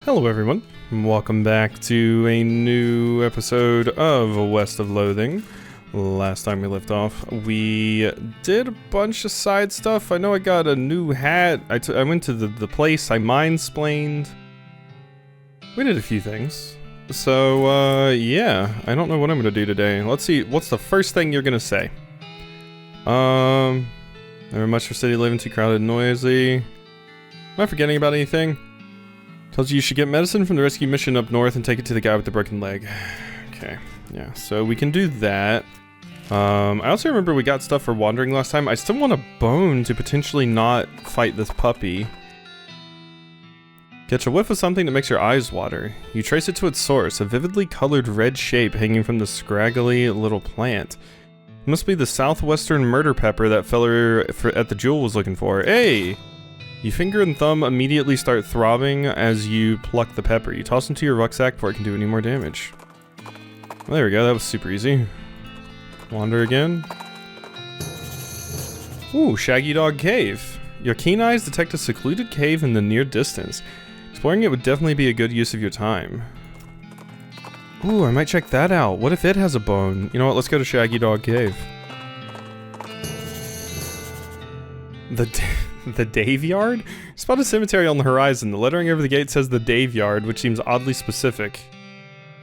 Hello everyone, welcome back to a new episode of West of Loathing. Last time we left off, we did a bunch of side stuff. I know I got a new hat, I went to the place, I mind-splained. We did a few things. So, yeah, I don't know what I'm gonna do today. Let's see, what's the first thing you're gonna say? Never much for city living, too crowded and noisy. Am I forgetting about anything? Tells you should get medicine from the rescue mission up north and take it to the guy with the broken leg. Okay, yeah, so we can do that. I also remember we got stuff for wandering last time. I still want a bone to potentially not fight this puppy. Catch a whiff of something that makes your eyes water. You trace it to its source, a vividly colored red shape hanging from the scraggly little plant. It must be the southwestern murder pepper that feller at the jewel was looking for. Hey! Your finger and thumb immediately start throbbing as you pluck the pepper. You toss into your rucksack before it can do any more damage. Well, there we go, that was super easy. Wander again. Ooh, Shaggy Dog Cave. Your keen eyes detect a secluded cave in the near distance. Exploring it would definitely be a good use of your time. Ooh, I might check that out. What if it has a bone? You know what, let's go to Shaggy Dog Cave. The Daveyard? Spot a cemetery on the horizon. The lettering over the gate says the Daveyard, which seems oddly specific.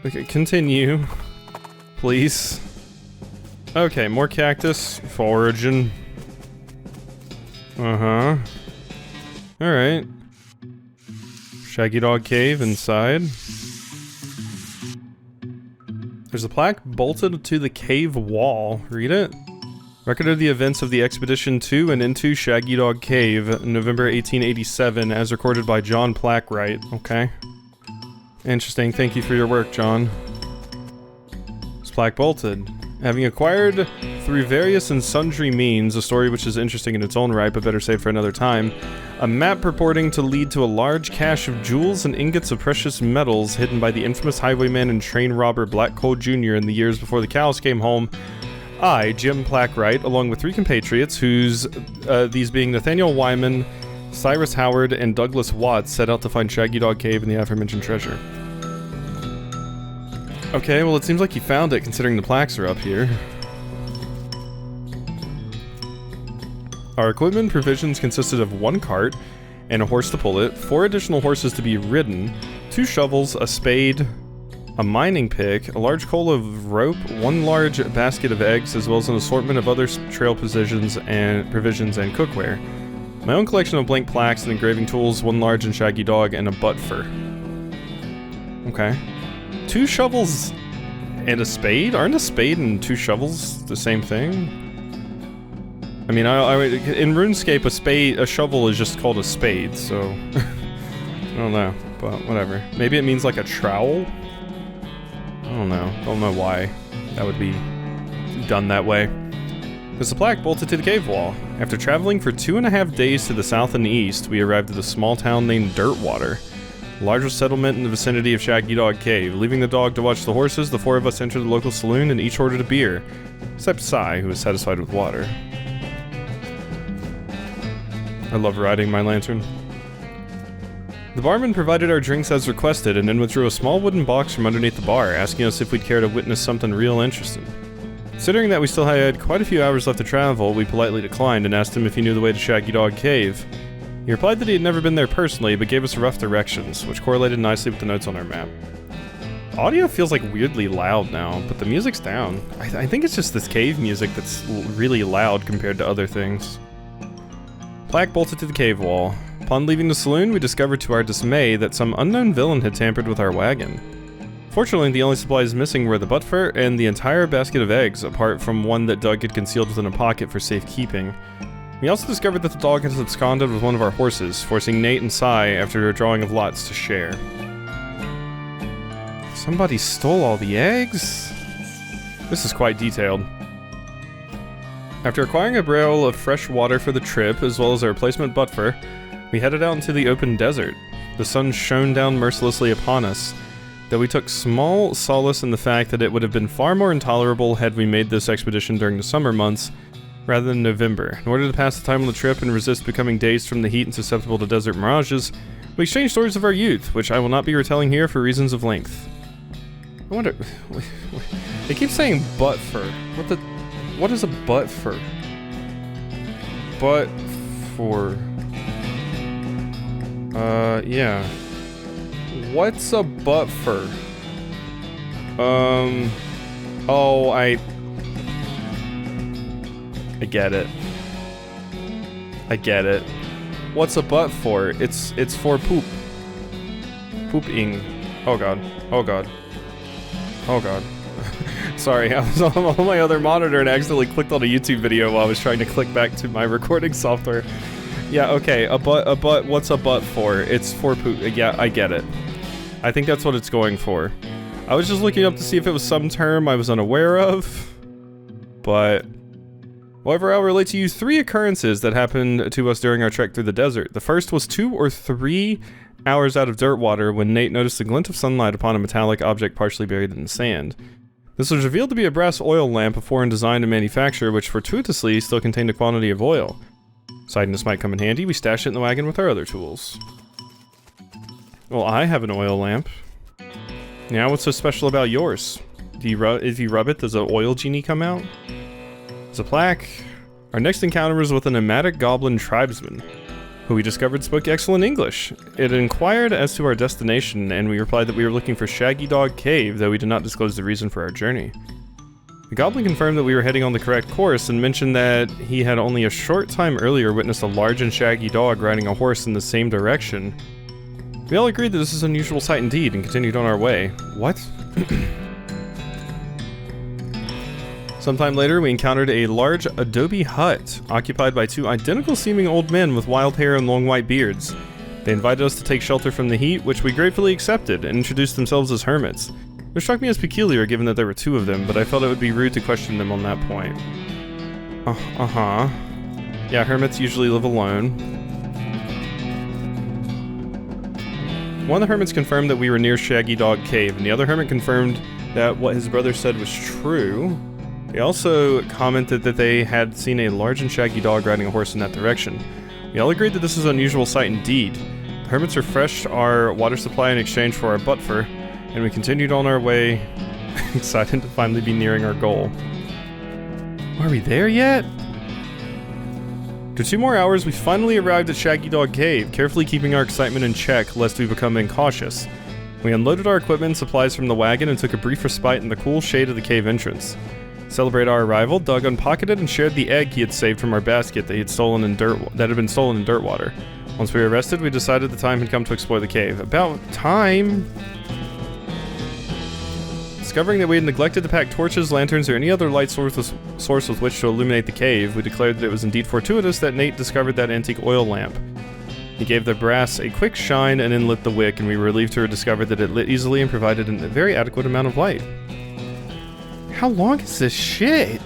Okay, continue. Please. Okay, more cactus. Foraging. Uh-huh. Alright. Shaggy Dog Cave inside. There's a plaque bolted to the cave wall. Read it. Record of the events of the expedition to and into Shaggy Dog Cave, November 1887, as recorded by John Plackwright. Okay. Interesting. Thank you for your work, John. It's plaque bolted. Having acquired, through various and sundry means, a story which is interesting in its own right, but better saved for another time, a map purporting to lead to a large cache of jewels and ingots of precious metals hidden by the infamous highwayman and train robber Black Coal Jr. in the years before the cows came home, I, Jim Plackwright, along with 3 compatriots, whose these being Nathaniel Wyman, Cyrus Howard, and Douglas Watts, set out to find Shaggy Dog Cave and the aforementioned treasure. Okay, well it seems like you found it, considering the plaques are up here. Our equipment and provisions consisted of 1 cart and a horse to pull it, 4 additional horses to be ridden, 2 shovels, a spade, a mining pick, a large coil of rope, 1 large basket of eggs, as well as an assortment of other trail provisions and cookware. My own collection of blank plaques and engraving tools, 1 large and shaggy dog, and a butt fur. Okay. 2 shovels and a spade? Aren't a spade and 2 shovels the same thing? I mean, in RuneScape, a shovel is just called a spade, so I don't know, but whatever. Maybe it means like a trowel? I don't know why that would be done that way. There's a plaque bolted to the cave wall. After traveling for 2.5 days to the south and east, we arrived at a small town named Dirtwater, the largest settlement in the vicinity of Shaggy Dog Cave. Leaving the dog to watch the horses, the 4 of us entered the local saloon and each ordered a beer, except Sai, who was satisfied with water. I love riding my lantern. The barman provided our drinks as requested and then withdrew a small wooden box from underneath the bar, asking us if we'd care to witness something real interesting. Considering that we still had quite a few hours left to travel, we politely declined and asked him if he knew the way to Shaggy Dog Cave. He replied that he had never been there personally, but gave us rough directions, which correlated nicely with the notes on our map. Audio feels like weirdly loud now, but the music's down. I think it's just this cave music that's really loud compared to other things. Plaque bolted to the cave wall. Upon leaving the saloon, we discovered to our dismay that some unknown villain had tampered with our wagon. Fortunately, the only supplies missing were the butt fur and the entire basket of eggs, apart from one that Doug had concealed within a pocket for safekeeping. We also discovered that the dog had absconded with one of our horses, forcing Nate and Sai, after a drawing of lots, to share. Somebody stole all the eggs? This is quite detailed. After acquiring a barrel of fresh water for the trip, as well as a replacement butt fur, we headed out into the open desert. The sun shone down mercilessly upon us, though we took small solace in the fact that it would have been far more intolerable had we made this expedition during the summer months, rather than November. In order to pass the time on the trip and resist becoming dazed from the heat and susceptible to desert mirages, We exchanged stories of our youth, which I will not be retelling here for reasons of length. I wonder... They keep saying butt fur. What is a butt fur? Butt for... yeah. What's a butt fur? Oh, I get it. I get it. What's a butt for? It's for poop. Pooping. Oh god. Oh god. Oh god. Sorry, I was on my other monitor and accidentally clicked on a YouTube video while I was trying to click back to my recording software. Yeah, okay, a butt, what's a butt for? It's for poop. Yeah, I get it. I think that's what it's going for. I was just looking up to see if it was some term I was unaware of, but... However, I'll relate to you 3 occurrences that happened to us during our trek through the desert. The first was 2 or 3 hours out of dirt water when Nate noticed a glint of sunlight upon a metallic object partially buried in the sand. This was revealed to be a brass oil lamp, a foreign design and manufacture, which fortuitously still contained a quantity of oil. Deciding this might come in handy, we stashed it in the wagon with our other tools. Well, I have an oil lamp. Now, what's so special about yours? If you rub it, does an oil genie come out? There's a plaque. Our next encounter was with a nomadic goblin tribesman, who we discovered spoke excellent English. It inquired as to our destination, and we replied that we were looking for Shaggy Dog Cave, though we did not disclose the reason for our journey. The goblin confirmed that we were heading on the correct course, and mentioned that he had only a short time earlier witnessed a large and shaggy dog riding a horse in the same direction. We all agreed that this is an unusual sight indeed, and continued on our way. What? Sometime later, we encountered a large adobe hut, occupied by 2 identical-seeming old men with wild hair and long white beards. They invited us to take shelter from the heat, which we gratefully accepted, and introduced themselves as hermits. It struck me as peculiar given that there were 2 of them, but I felt it would be rude to question them on that point. Uh-huh. Yeah, hermits usually live alone. One of the hermits confirmed that we were near Shaggy Dog Cave, and the other hermit confirmed that what his brother said was true. They also commented that they had seen a large and shaggy dog riding a horse in that direction. We all agreed that this is an unusual sight indeed. The hermits refreshed our water supply in exchange for our butt fur, and we continued on our way, excited to finally be nearing our goal. Are we there yet? After 2 more hours, we finally arrived at Shaggy Dog Cave, carefully keeping our excitement in check lest we become incautious. We unloaded our equipment and supplies from the wagon and took a brief respite in the cool shade of the cave entrance. To celebrate our arrival, Doug unpocketed and shared the egg he had saved from our basket that had been stolen in dirt water. Once we were rested, we decided the time had come to explore the cave. About time! Discovering that we had neglected to pack torches, lanterns, or any other light source with which to illuminate the cave, we declared that it was indeed fortuitous that Nate discovered that antique oil lamp. He gave the brass a quick shine and then lit the wick, and we were relieved to discover that it lit easily and provided a very adequate amount of light. How long is this shit?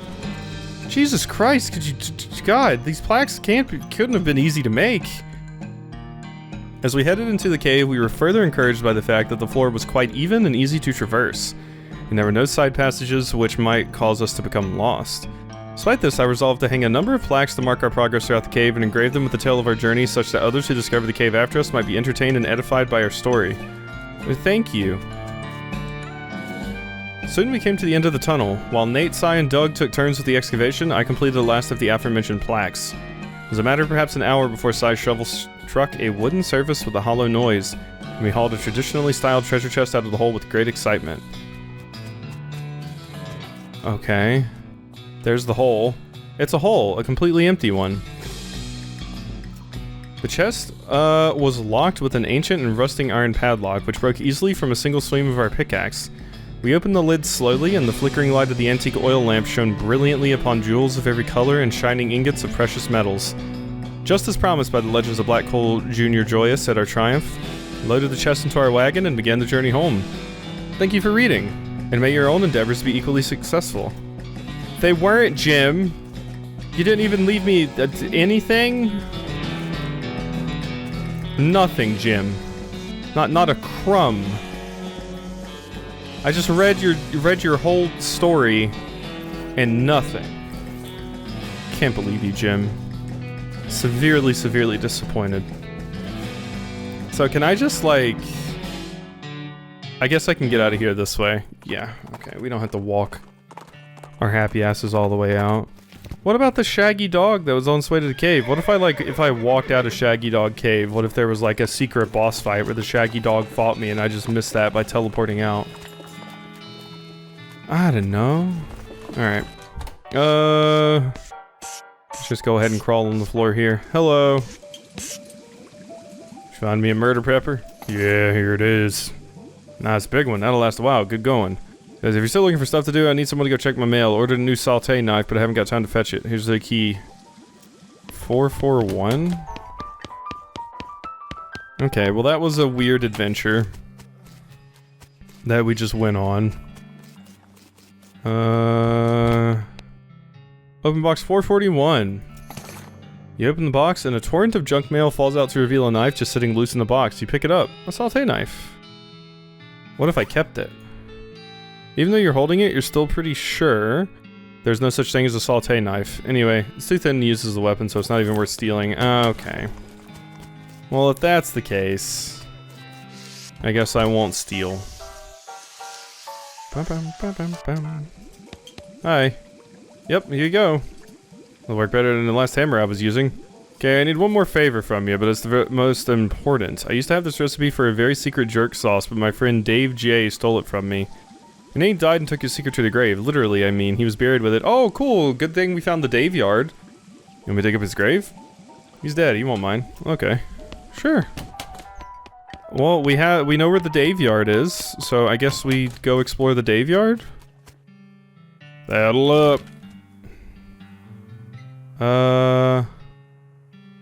Jesus Christ, God, these plaques couldn't have been easy to make. As we headed into the cave, we were further encouraged by the fact that the floor was quite even and easy to traverse, and there were no side passages which might cause us to become lost. Despite this, I resolved to hang a number of plaques to mark our progress throughout the cave and engrave them with the tale of our journey such that others who discover the cave after us might be entertained and edified by our story. Thank you. Soon we came to the end of the tunnel. While Nate, Cy, and Doug took turns with the excavation, I completed the last of the aforementioned plaques. It was a matter of perhaps an hour before Cy's shovel struck a wooden surface with a hollow noise, and we hauled a traditionally styled treasure chest out of the hole with great excitement. Okay. There's the hole. It's a hole, a completely empty one. The chest was locked with an ancient and rusting iron padlock, which broke easily from a single swing of our pickaxe. We opened the lid slowly, and the flickering light of the antique oil lamp shone brilliantly upon jewels of every color and shining ingots of precious metals. Just as promised by the legends of Black Coal Jr. Joyous at our triumph, we loaded the chest into our wagon and began the journey home. Thank you for reading, and may your own endeavors be equally successful. They weren't, Jim. You didn't even leave me anything? Nothing, Jim. Not a crumb. I just read your whole story and nothing. Can't believe you, Jim. Severely disappointed. So can I just, like... I guess I can get out of here this way. Yeah, okay. We don't have to walk our happy asses all the way out. What about the Shaggy dog that was on its way to the cave? What if I, like, if I walked out of Shaggy Dog Cave, what if there was, like, a secret boss fight where the Shaggy dog fought me and I just missed that by teleporting out? I don't know. Alright. Let's just go ahead and crawl on the floor here. Hello. Find me a murder pepper? Yeah, here it is. Nice big one. That'll last a while. Good going. Guys, if you're still looking for stuff to do, I need someone to go check my mail. Ordered a new saute knife, but I haven't got time to fetch it. Here's the key. 441? Okay, well that was a weird adventure that we just went on. Open box 441. You open the box and a torrent of junk mail falls out to reveal a knife just sitting loose in the box. You pick it up. A saute knife. What if I kept it? Even though you're holding it, you're still pretty sure there's no such thing as a saute knife. Anyway, it's too thin to use as a weapon, so it's not even worth stealing. Okay. Well, if that's the case, I guess I won't steal. Hi. Yep, here you go. It'll work better than the last hammer I was using. Okay, I need one more favor from you, but it's the most important. I used to have this recipe for a very secret jerk sauce, but my friend Dave J stole it from me. And he died and took his secret to the grave. Literally, I mean, he was buried with it. Oh, cool. Good thing we found the Daveyard. You want me to dig up his grave? He's dead. He won't mind. Okay. Sure. Well, we know where the Daveyard is, so I guess we go explore the Daveyard? Saddle up.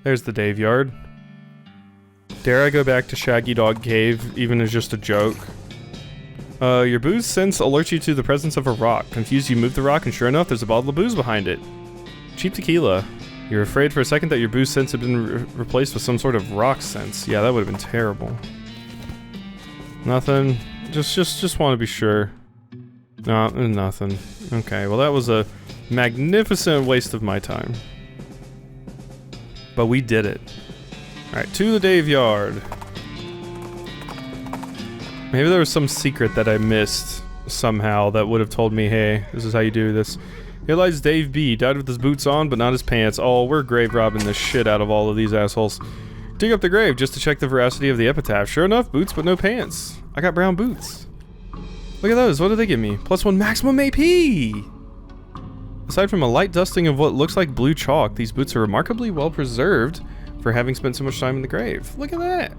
There's the Daveyard. Dare I go back to Shaggy Dog Cave, even as just a joke? Your booze sense alerts you to the presence of a rock. Confused, you move the rock, and sure enough, there's a bottle of booze behind it. Cheap tequila. You're afraid for a second that your booze sense had been replaced with some sort of rock sense. Yeah, that would have been terrible. Nothing. Just want to be sure. No, nothing. Okay, well that was a magnificent waste of my time. But we did it. Alright, to the Daveyard. Maybe there was some secret that I missed somehow that would have told me, hey, this is how you do this. Here lies Dave B. Died with his boots on, but not his pants. Oh, we're grave robbing the shit out of all of these assholes. Dig up the grave just to check the veracity of the epitaph. Sure enough, boots but no pants. I got brown boots. Look at those. What did they give me? +1 maximum AP! Aside from a light dusting of what looks like blue chalk, these boots are remarkably well preserved for having spent so much time in the grave. Look at that.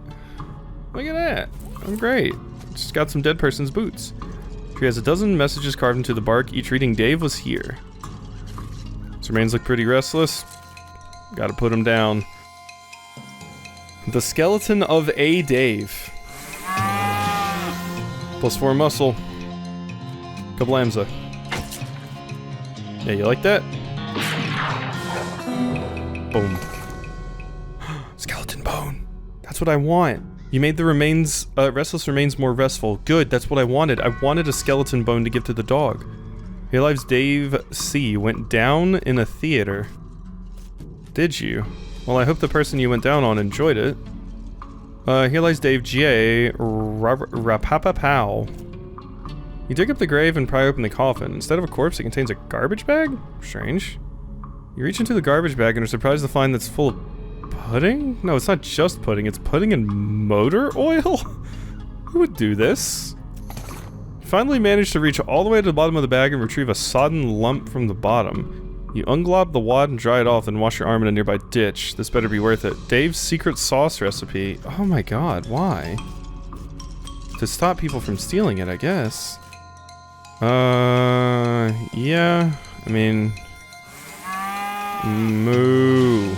Look at that. I'm great. Just got some dead person's boots. Tree has a dozen messages carved into the bark, each reading Dave was here. His remains look pretty restless. Gotta put him down. The skeleton of a Dave. +4 muscle. Kablamza. Yeah, you like that? Boom. Skeleton bone. That's what I want. You made the restless remains more restful. Good, that's what I wanted. I wanted a skeleton bone to give to the dog. Here lives Dave C. Went down in a theater. Did you? Well, I hope the person you went down on enjoyed it. Here lies Dave J. Rapapapow. You dig up the grave and pry open the coffin. Instead of a corpse, it contains a garbage bag? Strange. You reach into the garbage bag and are surprised to find that's full of pudding? No, it's not just pudding. It's pudding and motor oil? Who would do this? You finally managed to reach all the way to the bottom of the bag and retrieve a sodden lump from the bottom. You unglob the wad and dry it off, then wash your arm in a nearby ditch. This better be worth it. Dave's secret sauce recipe. Oh my god, why? To stop people from stealing it, I guess. Yeah. I mean... Moo.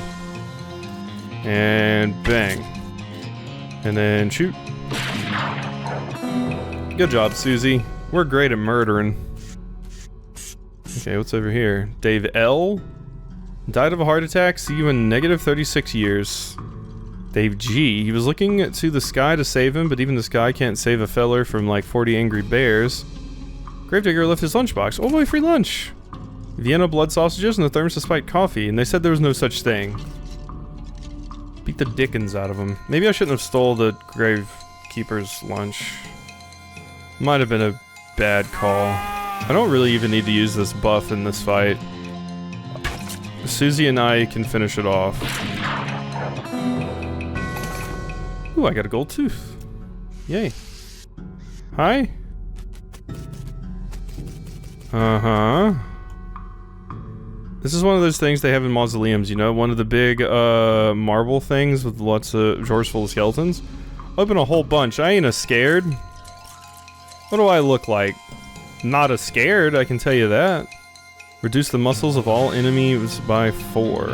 And bang. And then shoot. Good job, Susie. We're great at murdering. Okay, what's over here? Dave L. Died of a heart attack. See you in -36 years. Dave G. He was looking to the sky to save him, but even the sky can't save a feller from like 40 angry bears. Gravedigger left his lunchbox. Oh boy, free lunch! Vienna blood sausages and a thermos of spiked coffee, and they said there was no such thing. Beat the dickens out of him. Maybe I shouldn't have stole the Gravekeeper's lunch. Might have been a bad call. I don't really even need to use this buff in this fight. Susie and I can finish it off. Ooh, I got a gold tooth. Yay. Hi. Uh-huh. This is one of those things they have in mausoleums, you know? One of the big, marble things with lots of drawers full of skeletons. Open a whole bunch. I ain't a scared. What do I look like? Not a scared, I can tell you that. Reduce the muscles of all enemies by 4.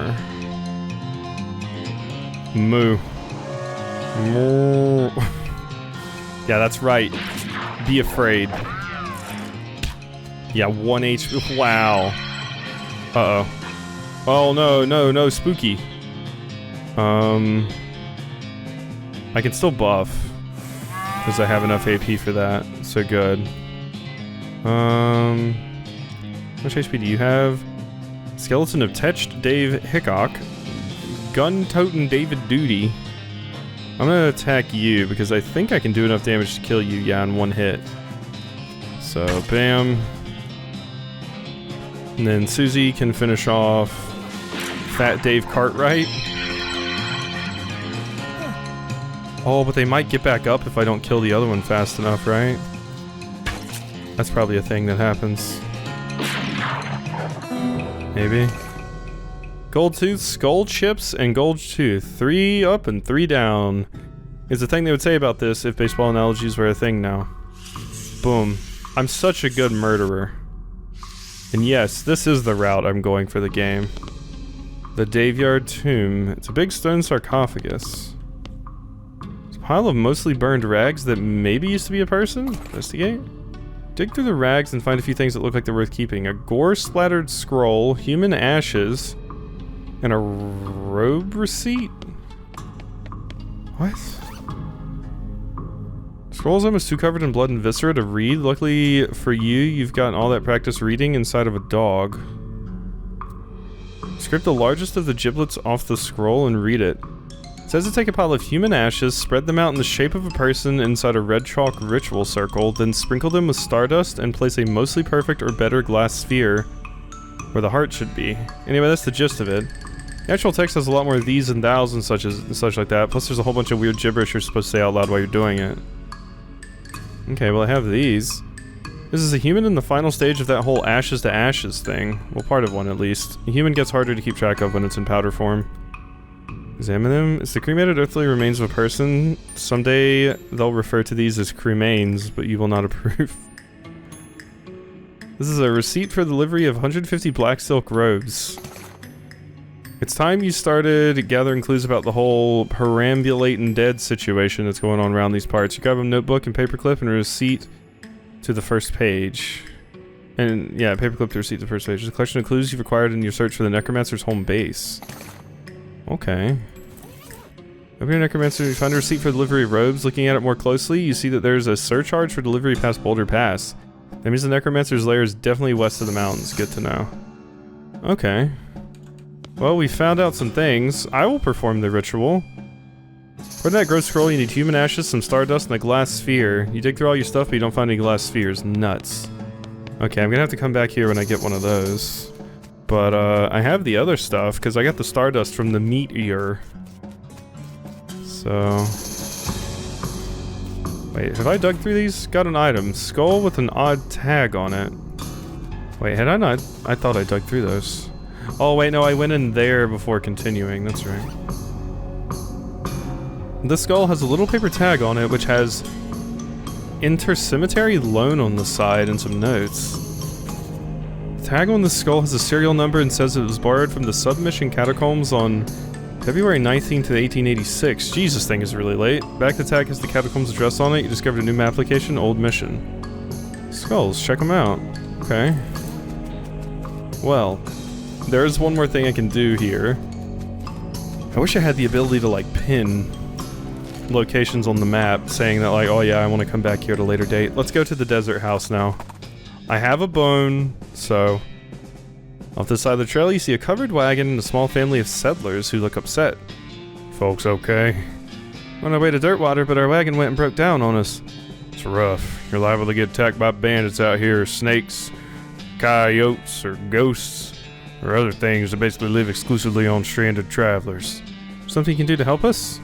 Moo. Moo. Yeah, that's right. Be afraid. Yeah, 1 HP. Wow. Uh-oh. Oh, no, spooky. I can still buff. Because I have enough AP for that. So good. How much HP do you have? Skeleton of Tetched Dave Hickok. Gun-toting David Duty. I'm gonna attack you because I think I can do enough damage to kill you, yeah, in 1 hit. So, bam. And then Susie can finish off Fat Dave Cartwright. Oh, but they might get back up if I don't kill the other one fast enough, right? That's probably a thing that happens. Maybe. Gold Tooth, Skull Chips, and Gold Tooth. 3 up and 3 down. Is the thing they would say about this if baseball analogies were a thing now. Boom. I'm such a good murderer. And yes, this is the route I'm going for the game. The Daveyard Tomb. It's a big stone sarcophagus. It's a pile of mostly burned rags that maybe used to be a person? Investigate. Dig through the rags and find a few things that look like they're worth keeping. A gore-splattered scroll, human ashes, and a robe receipt? What? Scroll's almost too covered in blood and viscera to read. Luckily for you, you've gotten all that practice reading inside of a dog. Scrape the largest of the giblets off the scroll and read it. It says to take a pile of human ashes, spread them out in the shape of a person inside a red chalk ritual circle, then sprinkle them with stardust and place a mostly perfect or better glass sphere where the heart should be. Anyway, that's the gist of it. The actual text has a lot more these and thous and such like that, plus there's a whole bunch of weird gibberish you're supposed to say out loud while you're doing it. Okay, well I have these. This is a human in the final stage of that whole ashes to ashes thing. Well, part of one at least. A human gets harder to keep track of when it's in powder form. Examine them. It's the cremated earthly remains of a person. Someday they'll refer to these as cremains, but you will not approve. This is a receipt for delivery of 150 black silk robes. It's time you started gathering clues about the whole perambulating dead situation that's going on around these parts. You grab a notebook and paperclip and a receipt to the first page. And yeah, paperclip to receipt to the first page. There's a collection of clues you've acquired in your search for the Necromancer's home base. Okay. Open your Necromancer, you find a receipt for delivery of robes. Looking at it more closely, you see that there's a surcharge for delivery past Boulder Pass. That means the Necromancer's lair is definitely west of the mountains. Good to know. Okay. Well, we found out some things. I will perform the ritual. For that gross scroll, you need human ashes, some stardust, and a glass sphere. You dig through all your stuff, but you don't find any glass spheres. Nuts. Okay, I'm gonna have to come back here when I get one of those. But, I have the other stuff, because I got the stardust from the meteor. So... Wait, have I dug through these? Got an item. Skull with an odd tag on it. Wait, had I not? I thought I dug through those. Oh, wait, no, I went in there before continuing. That's right. This skull has a little paper tag on it, which has Intercemetery Loan on the side and some notes. The tag on the skull has a serial number and says it was borrowed from the submission catacombs on February 19th, 1886. Jesus, this thing is really late. Back the tag has the catacombs address on it. You discovered a new map application, old mission. Skulls, check them out. Okay. Well, there's one more thing I can do here. I wish I had the ability to, like, pin locations on the map saying that, like, oh yeah, I want to come back here at a later date. Let's go to the desert house now. I have a bone, so... Off the side of the trail, you see a covered wagon and a small family of settlers who look upset. Folks okay? On our way to Dirtwater, but our wagon went and broke down on us. It's rough. You're liable to get attacked by bandits out here, snakes, coyotes, or ghosts, or other things that basically live exclusively on stranded travelers. Something you can do to help us?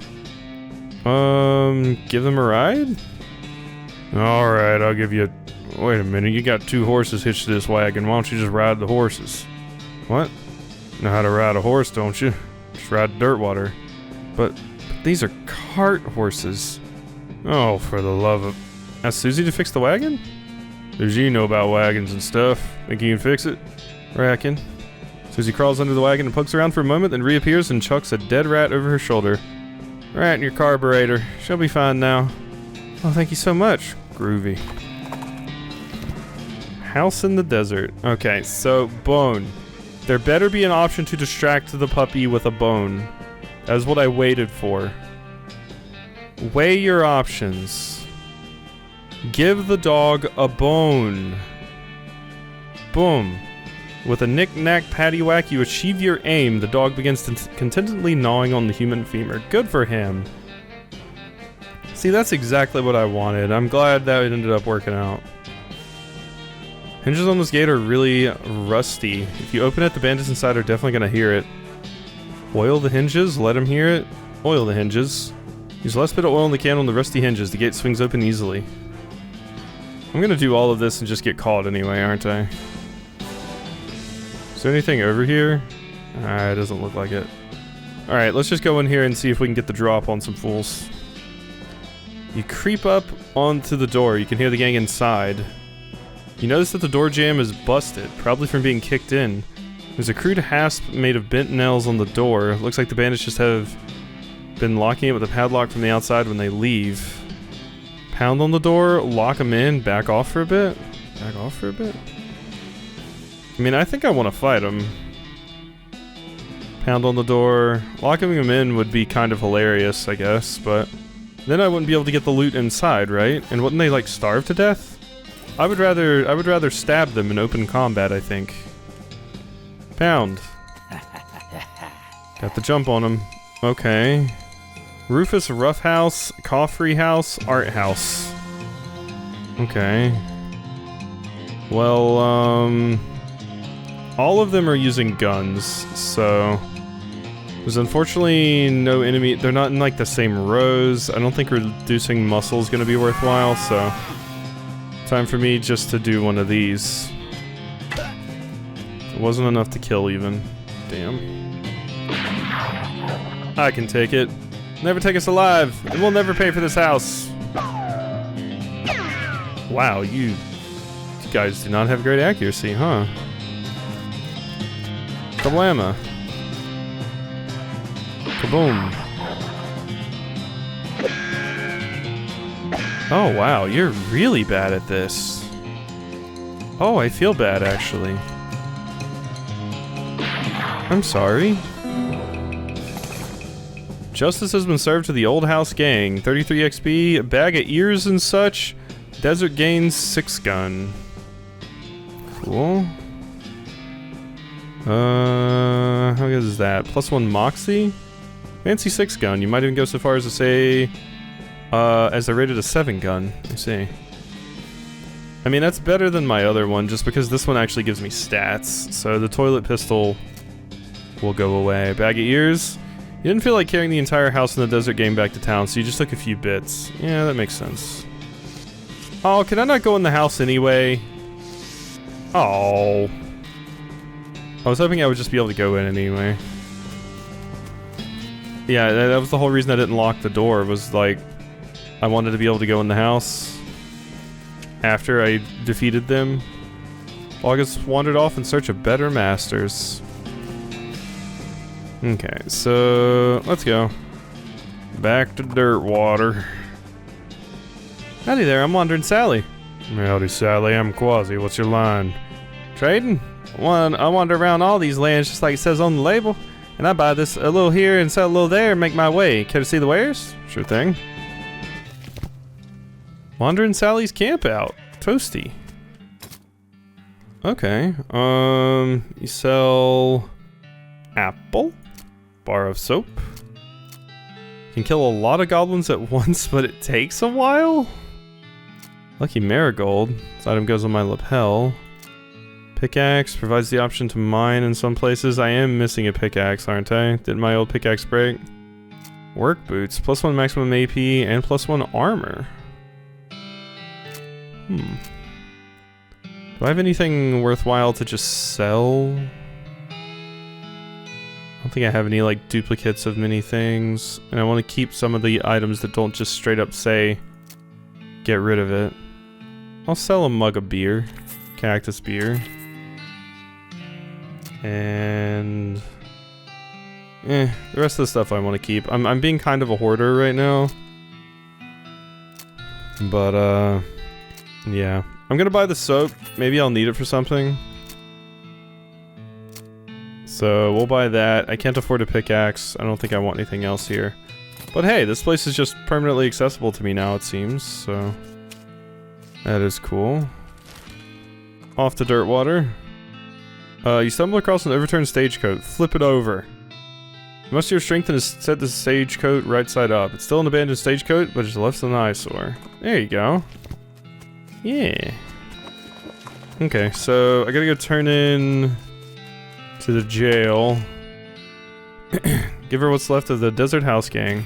Give them a ride? Alright, I'll give you wait a minute, you got 2 horses hitched to this wagon. Why don't you just ride the horses? What? Know how to ride a horse, don't you? Just ride Dirtwater. But these are cart horses. Oh, for the love of... Ask Susie to fix the wagon? Does you know about wagons and stuff? Think you can fix it? Reckon. Susie crawls under the wagon and pokes around for a moment, then reappears and chucks a dead rat over her shoulder. Rat in your carburetor. She'll be fine now. Oh, thank you so much. Groovy. House in the desert. Okay, so bone. There better be an option to distract the puppy with a bone. That is what I waited for. Weigh your options. Give the dog a bone. Boom. With a knick-knack paddywhack, you achieve your aim. The dog begins contentedly gnawing on the human femur. Good for him. See, that's exactly what I wanted. I'm glad that it ended up working out. Hinges on this gate are really rusty. If you open it, the bandits inside are definitely gonna hear it. Oil the hinges, let them hear it. Oil the hinges. Use the last bit of oil in the can on the rusty hinges. The gate swings open easily. I'm gonna do all of this and just get caught anyway, aren't I? Is there anything over here? It doesn't look like it. Alright, let's just go in here and see if we can get the drop on some fools. You creep up onto the door. You can hear the gang inside. You notice that the door jamb is busted, probably from being kicked in. There's a crude hasp made of bent nails on the door. Looks like the bandits just have been locking it with a padlock from the outside when they leave. Pound on the door, lock them in, back off for a bit. Back off for a bit? I mean, I think I want to fight them. Pound on the door. Locking them in would be kind of hilarious, I guess, but then I wouldn't be able to get the loot inside, right? And wouldn't they, like, starve to death? I would rather stab them in open combat, I think. Pound. Got the jump on them. Okay. Rufus Roughhouse, Coffrey House, Art House. Okay. Well, all of them are using guns, so there's unfortunately no enemy. They're not in like the same rows. I don't think reducing muscle is going to be worthwhile, so time for me just to do one of these. It wasn't enough to kill even. Damn. I can take it. Never take us alive, and we'll never pay for this house. Wow, you guys do not have great accuracy, huh? Kablama. Kaboom. Oh wow, you're really bad at this. Oh, I feel bad actually. I'm sorry. Justice has been served to the Old House Gang. 33 XP, a bag of ears and such. Desert gains 6 gun. Cool. How good is that? +1 Moxie? Fancy 6 gun. You might even go so far as to say, as I rated a 7 gun. I see. I mean, that's better than my other one, just because this one actually gives me stats. So the toilet pistol will go away. Bag of ears. You didn't feel like carrying the entire house in the desert game back to town, so you just took a few bits. Yeah, that makes sense. Oh, can I not go in the house anyway? Oh. I was hoping I would just be able to go in anyway. Yeah, that was the whole reason I didn't lock the door, was like, I wanted to be able to go in the house after I defeated them. August wandered off in search of better masters. Okay, so let's go. Back to Dirtwater. Howdy there, I'm Wandering Sally. Howdy Sally, I'm Quasi, what's your line? Trading? I wander around all these lands just like it says on the label, and I buy this a little here and sell a little there and make my way. Care to see the wares? Sure thing. Wandering Sally's camp out. Toasty. Okay, you sell apple, bar of soap, Can kill a lot of goblins at once, but it takes a while? Lucky marigold. This item goes on my lapel. Pickaxe provides the option to mine in some places. I am missing a pickaxe, aren't I? Did my old pickaxe break? Work boots. +1 maximum AP and +1 armor. Do I have anything worthwhile to just sell? I don't think I have any like duplicates of many things. And I want to keep some of the items that don't just straight up say get rid of it. I'll sell a mug of beer. Cactus beer. And the rest of the stuff I want to keep. I'm being kind of a hoarder right now. But yeah. I'm gonna buy the soap. Maybe I'll need it for something. So we'll buy that. I can't afford a pickaxe. I don't think I want anything else here. But hey, this place is just permanently accessible to me now, it seems. So that is cool. Off to Dirtwater. You stumble across an overturned stagecoach. Flip it over. You must use strength and set the stagecoach right side up. It's still an abandoned stagecoach, but it's less than an eyesore. There you go. Yeah. Okay, so I gotta go turn in to the jail. Give her what's left of the Desert House Gang.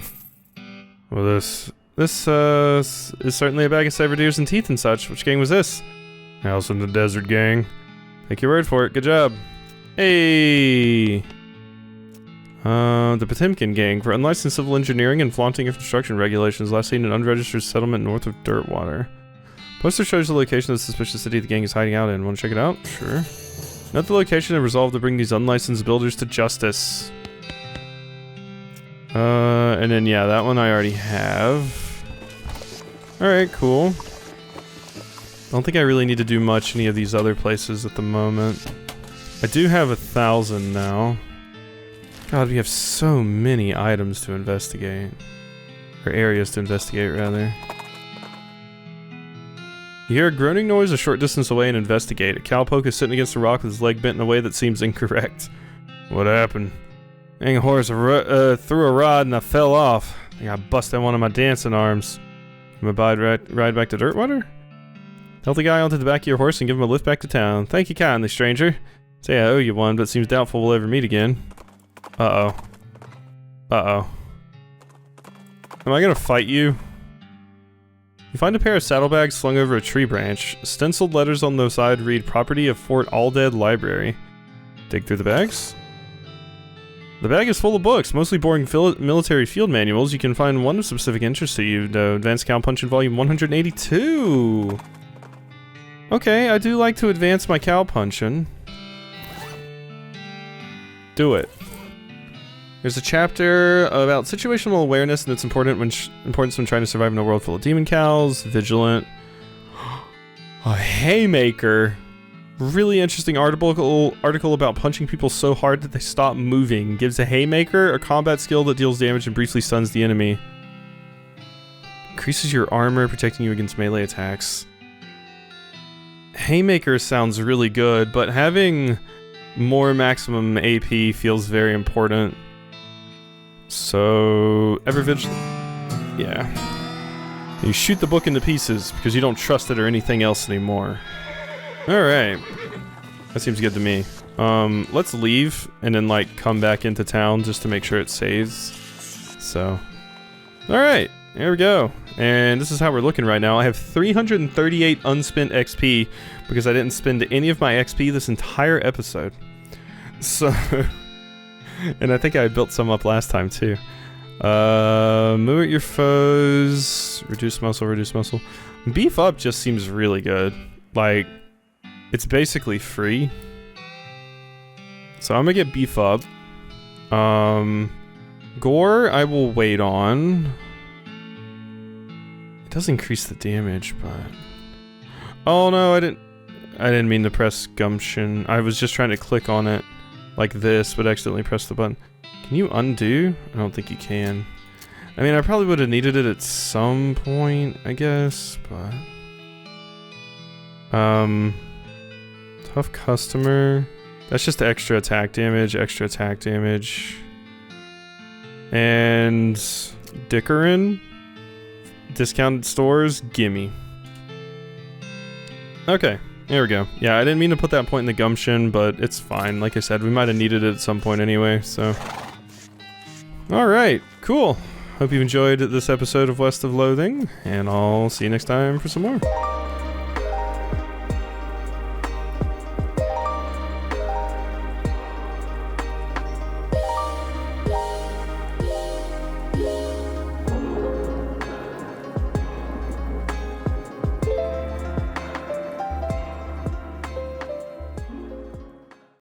Well, this is certainly a bag of severed ears and teeth and such. Which gang was this? House in the Desert Gang. Take your word for it. Good job. Hey! The Potemkin Gang for unlicensed civil engineering and flaunting of construction regulations. Last seen in an unregistered settlement north of Dirtwater. Poster shows the location of the suspicious city the gang is hiding out in. Want to check it out? Sure. Note the location and resolve to bring these unlicensed builders to justice. And then yeah, that one I already have. Alright, cool. I don't think I really need to do much any of these other places at the moment. I do have 1,000 now. God, we have so many items to investigate. Or areas to investigate, rather. You hear a groaning noise a short distance away and investigate. A cowpoke is sitting against a rock with his leg bent in a way that seems incorrect. What happened? Dang horse threw a rod and I fell off. I got busted one of my dancing arms. Am I ride back to Dirtwater? Help the guy onto the back of your horse and give him a lift back to town. Thank you kindly, stranger. Say I owe you one, but it seems doubtful we'll ever meet again. Uh-oh. Uh-oh. Am I gonna fight you? You find a pair of saddlebags slung over a tree branch. Stenciled letters on the side read, property of Fort Alldead Library. Dig through the bags. The bag is full of books, mostly boring military field manuals. You can find one of specific interest to you, the Advanced Cow Punch in volume 182. Okay, I do like to advance my cow punching. Do it. There's a chapter about situational awareness and its importance when trying to survive in a world full of demon cows. Vigilant. A haymaker. Really interesting article about punching people so hard that they stop moving. Gives a haymaker a combat skill that deals damage and briefly stuns the enemy. Increases your armor, protecting you against melee attacks. Haymaker sounds really good, but having more maximum AP feels very important. So, ever vigilant. Yeah. You shoot the book into pieces because you don't trust it or anything else anymore. Alright. That seems good to me. Let's leave and then like come back into town just to make sure it saves. So. Alright, there we go. And this is how we're looking right now. I have 338 unspent XP because I didn't spend any of my XP this entire episode. So, and I think I built some up last time too. Move at your foes. Reduce muscle, reduce muscle. Beef up just seems really good. Like, it's basically free. So I'm gonna get beef up. Gore, I will wait on. It does increase the damage, but... Oh no, I didn't mean to press gumption. I was just trying to click on it like this, but accidentally pressed the button. Can you undo? I don't think you can. I mean, I probably would have needed it at some point, I guess, but... Tough customer. That's just extra attack damage, extra attack damage. And Dickerin. Discounted stores, gimme. Okay, there we go. Yeah, I didn't mean to put that point in the gumption, but it's fine. Like I said, we might have needed it at some point anyway, so. Alright, cool. Hope you enjoyed this episode of West of Loathing, and I'll see you next time for some more.